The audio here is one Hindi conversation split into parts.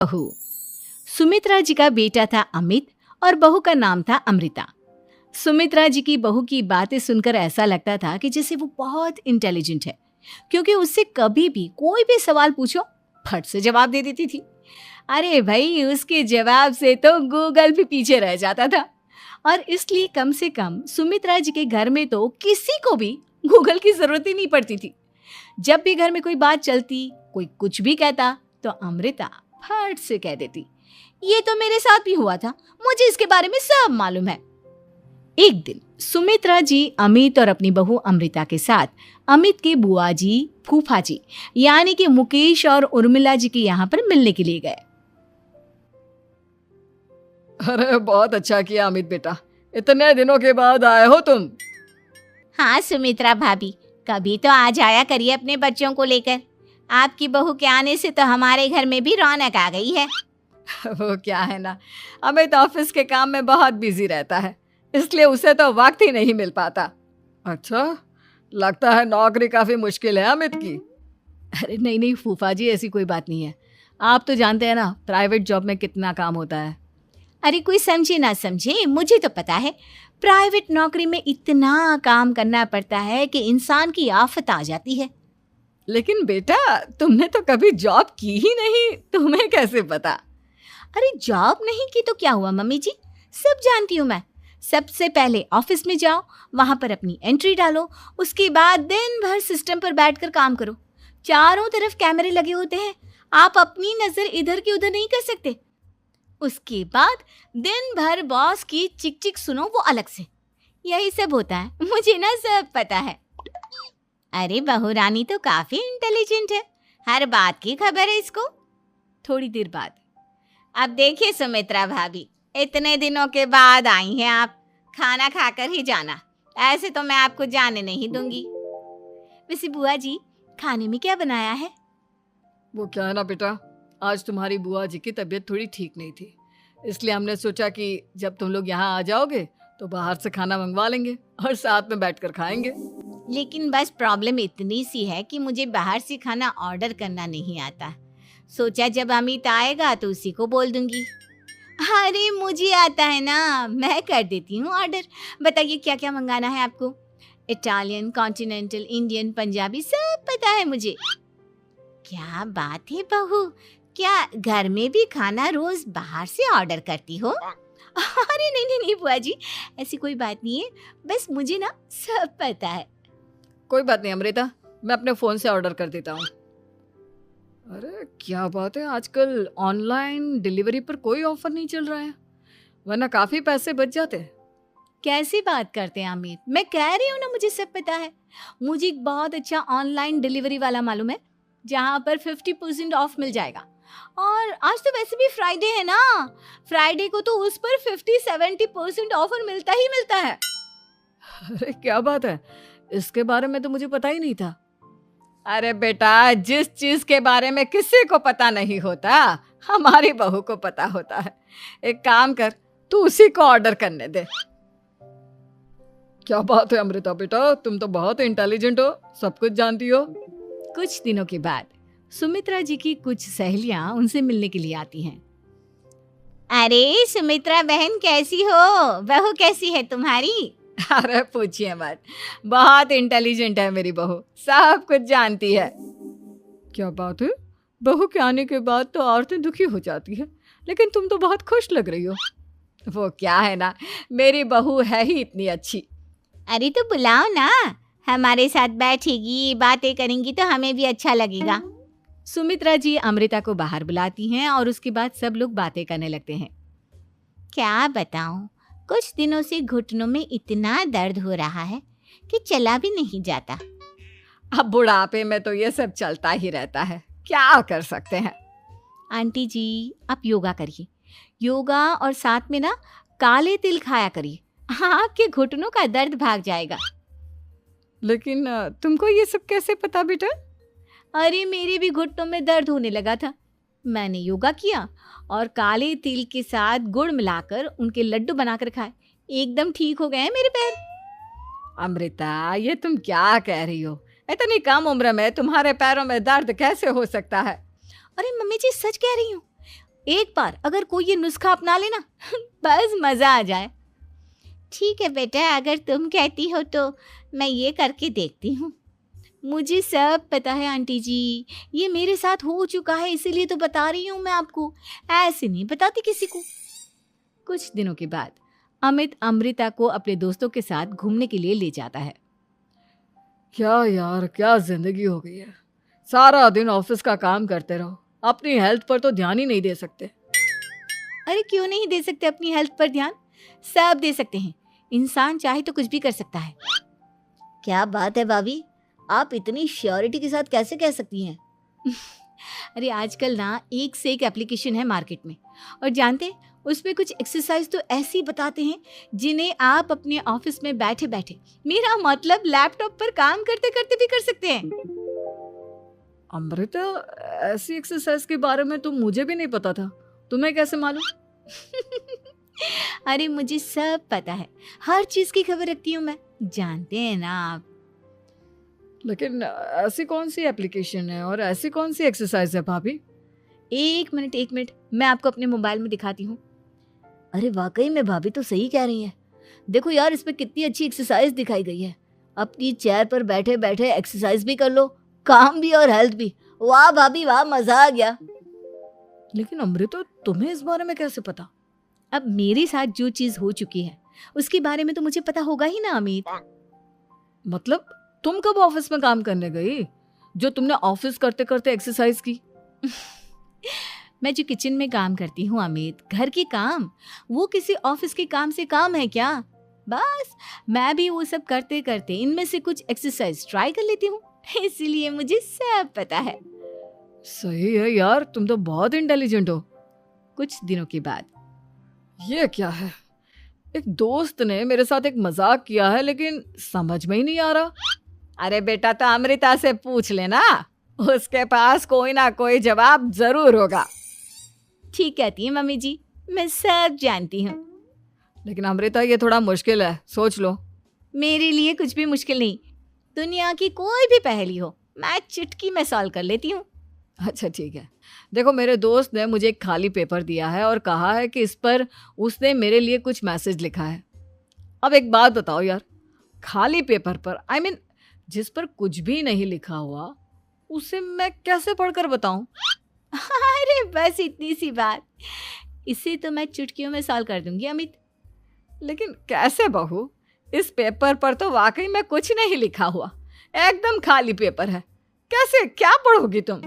बहू। सुमित्रा जी का बेटा था अमित और बहू का नाम था अमृता। सुमित्रा जी की बहू की बातें सुनकर ऐसा लगता था कि जैसे वो बहुत इंटेलिजेंट है, क्योंकि उससे कभी भी कोई भी सवाल पूछो फट से जवाब दे देती थी। अरे भाई, उसके जवाब से तो गूगल भी पीछे रह जाता था। और इसलिए कम से कम सुमित्रा जी के घर में तो किसी को भी गूगल की जरूरत ही नहीं पड़ती थी। जब भी घर में कोई बात चलती, कोई कुछ भी कहता, तो अमृता फट से कह देती, ये तो मेरे साथ भी हुआ था, मुझे इसके बारे में सब मालूम है। एक दिन सुमित्रा जी अमित और अपनी बहू अमृता के साथ अमित के बुआ जी, फूफा जी यानी कि मुकेश और उर्मिला जी के यहाँ पर मिलने के लिए गए। अरे बहुत अच्छा किया अमित बेटा, इतने दिनों के बाद आए हो तुम। हाँ सुमित्रा भाभी, कभी तो आ जाया करिए अपने बच्चों को लेकर। आपकी बहू के आने से तो हमारे घर में भी रौनक आ गई है। वो क्या है ना, अमित ऑफिस के काम में बहुत बिजी रहता है, इसलिए उसे तो वक्त ही नहीं मिल पाता। अच्छा, लगता है नौकरी काफी मुश्किल है अमित की। अरे नहीं नहीं फूफा जी, ऐसी कोई बात नहीं है। आप तो जानते हैं ना प्राइवेट जॉब में कितना काम होता है। अरे कोई समझे ना समझे, मुझे तो पता है प्राइवेट नौकरी में इतना काम करना पड़ता है कि इंसान की आफत आ जाती है। लेकिन बेटा, तुमने तो कभी जॉब की ही नहीं, तुम्हें कैसे पता? अरे जॉब नहीं की तो क्या हुआ मम्मी जी, सब जानती हूँ मैं। सबसे पहले ऑफिस में जाओ, वहां पर अपनी एंट्री डालो, उसके बाद दिन भर सिस्टम पर बैठकर काम करो। चारों तरफ कैमरे लगे होते हैं, आप अपनी नजर इधर की उधर नहीं कर सकते। उसके बाद दिन भर बॉस की चिक चिक सुनो, वो अलग से। यही सब होता है, मुझे ना सब पता है। अरे बहू रानी तो काफी इंटेलिजेंट है, हर बात की खबर है इसको। थोड़ी देर बाद, अब देखिए सुमित्रा भाभी, इतने दिनों के बाद आई हैं आप, खाना खाकर ही जाना, ऐसे तो मैं आपको जाने नहीं दूंगी। वैसे बुआ जी, खाने में क्या बनाया है? वो क्या है ना बेटा, आज तुम्हारी बुआ जी की तबीयत थोड़ी ठीक नहीं थी, इसलिए हमने सोचा कि जब तुम लोग यहाँ आ जाओगे तो बाहर से खाना मंगवा लेंगे और साथ में बैठकर खाएंगे। लेकिन बस प्रॉब्लम इतनी सी है कि मुझे बाहर से खाना ऑर्डर करना नहीं आता। सोचा जब अमित आएगा तो उसी को बोल दूंगी। अरे मुझे आता है ना, मैं कर देती हूँ ऑर्डर। बताइए क्या क्या मंगाना है आपको? इटालियन, कॉन्टिनेंटल, इंडियन, पंजाबी, सब पता है मुझे। क्या बात है बहू, क्या घर में भी खाना रोज बाहर से ऑर्डर करती हो? अरे नहीं नहीं नहीं बुआ जी, ऐसी कोई बात नहीं है, बस मुझे ना सब पता है। कोई बात नहीं अमृता, मैं अपने फ़ोन से ऑर्डर कर देता हूँ। अरे क्या बात है, आजकल ऑनलाइन डिलीवरी पर कोई ऑफर नहीं चल रहा है, वरना काफ़ी पैसे बच जाते। कैसी बात करते हैं अमित, मैं कह रही हूँ ना मुझे सब पता है। मुझे एक बहुत अच्छा ऑनलाइन डिलीवरी वाला मालूम है, जहाँ पर 50% ऑफ मिल जाएगा। और आज तो वैसे भी फ्राइडे है ना, फ्राइडे को तो उस पर 50-70% ऑफर मिलता ही मिलता है। अरे क्या बात है, इसके बारे में तो मुझे पता ही नहीं था। अरे बेटा, जिस चीज के बारे में किसी को पता नहीं होता, हमारी बहू को पता होता है। एक काम कर, तू उसी को ऑर्डर करने दे। क्या बात है अमृता बेटा, तुम तो बहुत इंटेलिजेंट हो, सब कुछ जानती हो। कुछ दिनों के बाद सुमित्रा जी की कुछ सहेलियां उनसे मिलने के लिए आती हैं। अरे सुमित्रा बहन कैसी हो, बहू कैसी है तुम्हारी? अरे पूछिए मत, बहुत इंटेलिजेंट है मेरी बहू, सब कुछ जानती है। क्या बात है, बहू के आने के बाद तो औरतें दुखी हो जाती है, लेकिन तुम तो बहुत खुश लग रही हो। वो क्या है ना, मेरी बहू है ही इतनी अच्छी। अरे तो बुलाओ ना, हमारे साथ बैठेगी, बातें करेंगी तो हमें भी अच्छा लगेगा। सुमित्रा जी अमृता को बाहर बुलाती हैं और उसके बाद सब लोग बातें करने लगते हैं। क्या बताऊं, कुछ दिनों से घुटनों में इतना दर्द हो रहा है कि चला भी नहीं जाता। अब बुढ़ापे में तो ये सब चलता ही रहता है, क्या कर सकते हैं। आंटी जी, आप योगा करिए, योगा और साथ में ना काले तिल खाया करिए, आपके घुटनों का दर्द भाग जाएगा। लेकिन तुमको ये सब कैसे पता बेटा? अरे मेरे भी घुटनों में दर्द होने लगा था, मैंने योगा किया और काले तिल के साथ गुड़ मिलाकर उनके लड्डू बनाकर खाए, एकदम ठीक हो गए हैं मेरे पैर। अमृता, ये तुम क्या कह रही हो? इतनी कम उम्र में तुम्हारे पैरों में दर्द कैसे हो सकता है? अरे मम्मी जी, सच कह रही हूँ, एक बार अगर कोई ये नुस्खा अपना लेना बस मजा आ जाए। ठीक है बेटा, अगर तुम कहती हो तो मैं ये करके देखती हूँ। मुझे सब पता है आंटी जी, ये मेरे साथ हो चुका है, इसीलिए तो बता रही हूँ मैं आपको, ऐसे नहीं बताती किसी को। कुछ दिनों के बाद अमित अमृता को अपने दोस्तों के साथ घूमने के लिए ले जाता है। क्या यार, क्या जिंदगी हो गई है। सारा दिन ऑफिस का काम करते रहो, अपनी हेल्थ पर तो ध्यान ही नहीं दे सकते। अरे क्यों नहीं दे सकते अपनी हेल्थ पर ध्यान? सब दे सकते हैं, इंसान चाहे तो कुछ भी कर सकता है। क्या बात है भाभी, आप इतनी श्योरिटी के साथ कैसे कह सकती हैं? अरे आजकल ना एक से एक एप्लीकेशन है मार्केट में, और जानते हैं उसमें कुछ एक्सरसाइज तो ऐसी बताते हैं जिन्हें आप अपने ऑफिस में बैठे बैठे, मेरा मतलब लैपटॉप पर काम करते करते भी कर सकते हैं। अमृता, ऐसी एक्सरसाइज के बारे में तो मुझे भी नहीं पता था, तुम्हें कैसे मालूम? अरे मुझे सब पता है, हर चीज की खबर रखती हूँ मैं, जानते हैं ना आप। लेकिन ऐसी कौन सी एप्लीकेशन है और ऐसी कौन सी एक्सरसाइज है भाभी? एक मिनट, मैं आपको अपने मोबाइल में दिखाती हूँ। अरे वाकई में भाभी तो सही कह रही हैं। देखो यार, इसमें कितनी अच्छी एक्सरसाइज दिखाई गई है। अपनी चेयर पर बैठे बैठे एक्सरसाइज भी कर लो, काम भी और हेल्थ भी। वाह भाभी वाह, मजा आ गया। लेकिन अमृता, तुम्हें इस बारे में कैसे पता? अब मेरे साथ जो चीज हो चुकी है उसके बारे में तो मुझे पता होगा ही ना अमित। मतलब तुम कब ऑफिस में काम करने गई जो तुमने ऑफिस करते करते एक्सरसाइज की? मैं जो किचन में काम करती हूँ अमित, घर के काम, वो किसी ऑफिस के काम से काम है क्या? बस मैं भी वो सब करते करते इनमें से कुछ एक्सरसाइज ट्राई कर लेती हूँ, इसीलिए मुझे सब पता है। सही है यार, तुम तो बहुत इंटेलिजेंट हो। कुछ दिनों के बाद ये क्या है, एक दोस्त ने मेरे साथ एक मजाक किया है लेकिन समझ में ही नहीं आ रहा। अरे बेटा, तो अमृता से पूछ लेना, उसके पास कोई ना कोई जवाब जरूर होगा। ठीक कहती है मम्मी जी, मैं सब जानती हूँ। लेकिन अमृता, ये थोड़ा मुश्किल है, सोच लो। मेरे लिए कुछ भी मुश्किल नहीं, दुनिया की कोई भी पहेली हो मैं चुटकी में सॉल्व कर लेती हूँ। अच्छा ठीक है, देखो मेरे दोस्त ने मुझे एक खाली पेपर दिया है और कहा है कि इस पर उसने मेरे लिए कुछ मैसेज लिखा है। अब एक बात बताओ यार, खाली पेपर पर, आई मीन जिस पर कुछ भी नहीं लिखा हुआ, उसे मैं कैसे पढ़कर बताऊं? अरे बस इतनी सी बात, इसे तो मैं चुटकियों में सॉल्व कर दूंगी अमित। लेकिन कैसे बहू, इस पेपर पर तो वाकई में कुछ नहीं लिखा हुआ, एकदम खाली पेपर है, कैसे, क्या पढ़ोगी तुम?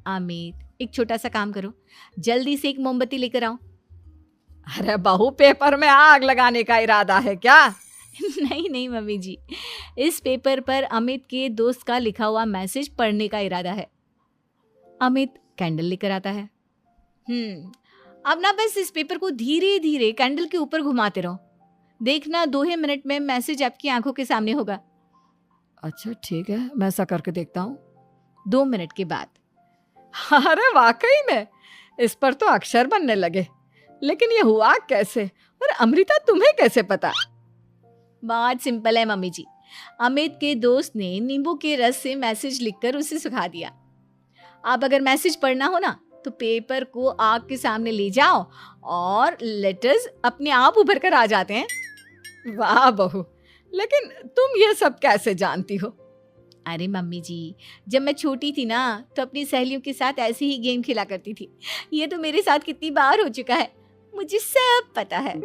अमित, एक छोटा सा काम करो, जल्दी से एक मोमबत्ती लेकर आओ। अरे बहू, पेपर में आग लगाने का इरादा है क्या? नहीं मम्मी जी, इस पेपर पर अमित के दोस्त का लिखा हुआ मैसेज पढ़ने का इरादा है। अमित कैंडल लेकर आता है। अब ना बस इस पेपर को धीरे धीरे कैंडल के ऊपर घुमाते रहो, देखना 2 ही मिनट में मैसेज आपकी आंखों के सामने होगा। अच्छा ठीक है, मैं ऐसा करके देखता हूँ। 2 मिनट के बाद, अरे वाकई में इस पर तो अक्षर बनने लगे, लेकिन ये हुआ कैसे? और अमृता, तुम्हें कैसे पता? बहुत सिंपल है मम्मी जी, अमित के दोस्त ने नींबू के रस से मैसेज लिखकर उसे सुखा दिया। आप अगर मैसेज पढ़ना हो ना तो पेपर को आग के सामने ले जाओ और लेटर्स अपने आप उभर कर आ जाते हैं। वाह बहू, लेकिन तुम ये सब कैसे जानती हो? अरे मम्मी जी, जब मैं छोटी थी ना तो अपनी सहेलियों के साथ ऐसे ही गेम खेला करती थी। ये तो मेरे साथ कितनी बार हो चुका है, मुझे सब पता है।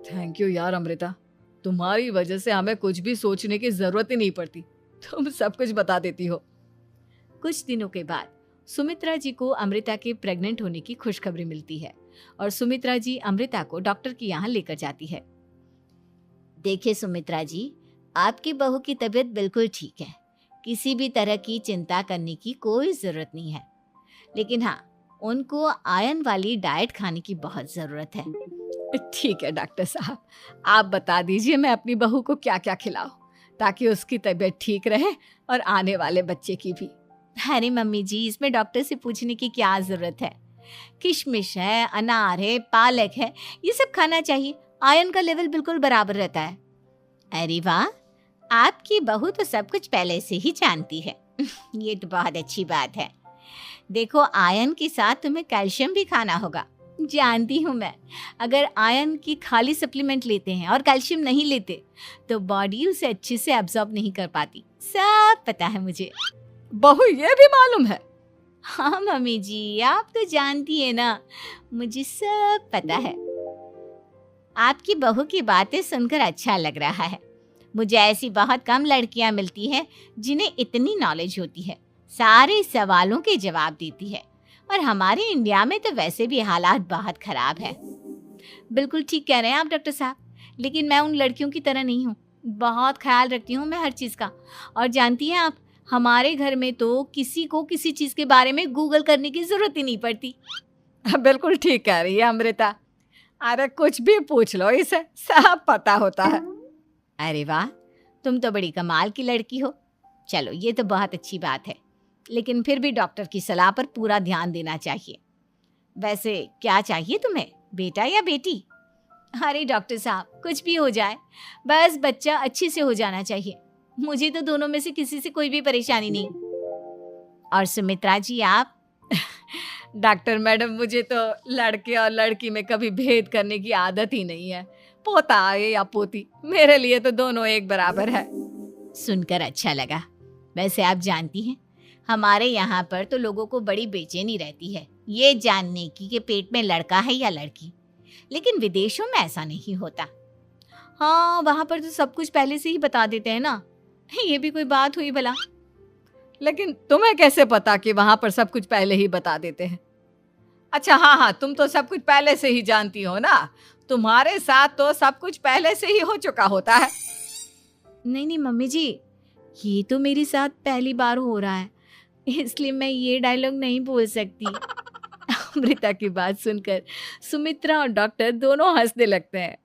थैंक यू यार अमृता, तुम्हारी वजह से हमें कुछ भी सोचने की जरूरत ही नहीं पड़ती, तुम सब कुछ बता देती हो। कुछ दिनों के बाद सुमित्रा जी को अमृता के प्रेग्नेंट होने की खुशखबरी मिलती है और सुमित्रा जी अमृता को डॉक्टर के यहाँ लेकर जाती है। देखिए सुमित्रा जी, आपकी बहू की तबीयत बिल्कुल ठीक है, किसी भी तरह की चिंता करने की कोई ज़रूरत नहीं है, लेकिन हाँ, उनको आयरन वाली डाइट खाने की बहुत ज़रूरत है। ठीक है डॉक्टर साहब, आप बता दीजिए मैं अपनी बहू को क्या क्या खिलाऊं ताकि उसकी तबीयत ठीक रहे और आने वाले बच्चे की भी। अरे मम्मी जी, इसमें डॉक्टर से पूछने की क्या ज़रूरत है, किशमिश है, अनार है, पालक है, ये सब खाना चाहिए, आयरन का लेवल बिल्कुल बराबर रहता है। अरे वाह, आपकी बहू तो सब कुछ पहले से ही जानती है। ये तो बहुत अच्छी बात है। देखो, आयरन के साथ तुम्हें कैल्शियम भी खाना होगा। जानती हूँ मैं, अगर आयरन की खाली सप्लीमेंट लेते हैं और कैल्शियम नहीं लेते तो बॉडी उसे अच्छे से एब्जॉर्ब नहीं कर पाती। सब पता है मुझे। बहू ये भी मालूम है? हाँ मम्मी जी, आप तो जानती है ना, मुझे सब पता है। आपकी बहू की बातें सुनकर अच्छा लग रहा है। मुझे ऐसी बहुत कम लड़कियां मिलती हैं जिन्हें इतनी नॉलेज होती है, सारे सवालों के जवाब देती है। और हमारे इंडिया में तो वैसे भी हालात बहुत खराब है। बिल्कुल ठीक कह रहे हैं आप डॉक्टर साहब, लेकिन मैं उन लड़कियों की तरह नहीं हूँ। बहुत ख्याल रखती हूँ मैं हर चीज़ का। और जानती हैं आप, हमारे घर में तो किसी को किसी चीज़ के बारे में गूगल करने की ज़रूरत ही नहीं पड़ती। बिल्कुल ठीक कह रही है अमृता। अरे कुछ भी पूछ लो, इसे सब पता होता है। अरे वाह, तुम तो बड़ी कमाल की लड़की हो। चलो, ये तो बहुत अच्छी बात है, लेकिन फिर भी डॉक्टर की सलाह पर पूरा ध्यान देना चाहिए। वैसे क्या चाहिए तुम्हें, बेटा या बेटी? अरे डॉक्टर साहब, कुछ भी हो जाए, बस बच्चा अच्छे से हो जाना चाहिए। मुझे तो दोनों में से किसी से कोई भी परेशानी नहीं। और सुमित्रा जी, आप? डॉक्टर मैडम, मुझे तो लड़के और लड़की में कभी भेद करने की आदत ही नहीं है। पोता आए या पोती, मेरे लिए तो दोनों एक बराबर है। सुनकर अच्छा लगा। वैसे आप जानती हैं, हमारे यहाँ पर तो लोगों को बड़ी बेचैनी रहती है ये जानने की कि पेट में लड़का है या लड़की, लेकिन विदेशों में ऐसा नहीं होता। हाँ, वहाँ पर तो सब कुछ पहले से ही बता देते हैं ना। ये भी कोई बात हुई भला? लेकिन तुम्हें कैसे पता कि वहां पर सब कुछ पहले ही बता देते हैं? अच्छा हाँ, तुम तो सब कुछ पहले से ही जानती हो ना। तुम्हारे साथ तो सब कुछ पहले से ही हो चुका होता है। नहीं मम्मी जी, ये तो मेरे साथ पहली बार हो रहा है, इसलिए मैं ये डायलॉग नहीं बोल सकती। अमृता की बात सुनकर सुमित्रा और डॉक्टर दोनों हंसने लगते हैं।